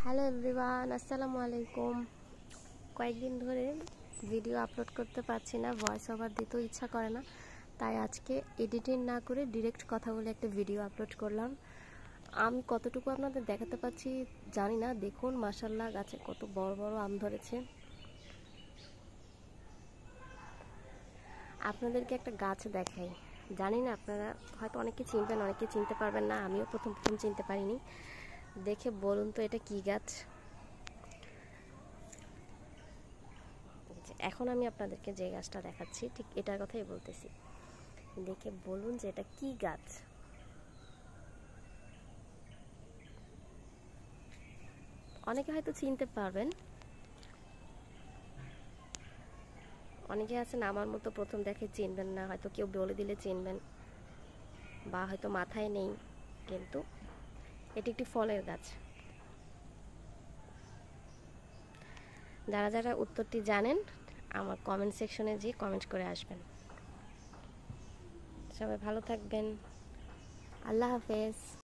Hello everyone, আসসালামু আলাইকুম। কয়েকদিন ধরে ভিডিও আপলোড করতে পারছি না, ভয়েস ওভার দিতেও ইচ্ছা করে না, তাই আজকে এডিটিং না করে ডিরেক্ট কথা বলে একটা ভিডিও আপলোড করলাম। আমি কতটুকু আপনাদের দেখাতে পাচ্ছি জানি না। দেখুন মাশাআল্লাহ, গাছে কত বড় বড় আম ধরেছে। আপনাদেরকে একটা গাছ দেখাই, জানি না আপনারা হয়তো অনেকে চিনবেন, অনেকে চিনতে পারবেন না। আমিও প্রথম চিনতে পারিনি। দেখে বলুন তো এটা কি গাছ। এখন আমি আপনাদেরকে যে গাছটা দেখাচ্ছি ঠিক এটার কথাই বলতেছি। দেখে বলুন যে এটা কি গাছ। অনেকে হয়তো চিনতে পারবেন, অনেকে আছেন আমার মতো প্রথম দেখে চিনবেন না, হয়তো কেউ বলে দিলে চিনবেন বা হয়তো মাথায় নেই। কিন্তু এটি একটি ফলের গাছ। যারা যারা উত্তরটি জানেন আমার কমেন্ট সেকশনে যেয়ে কমেন্ট করে আসবেন। সবাই ভালো থাকবেন। আল্লাহ হাফেজ।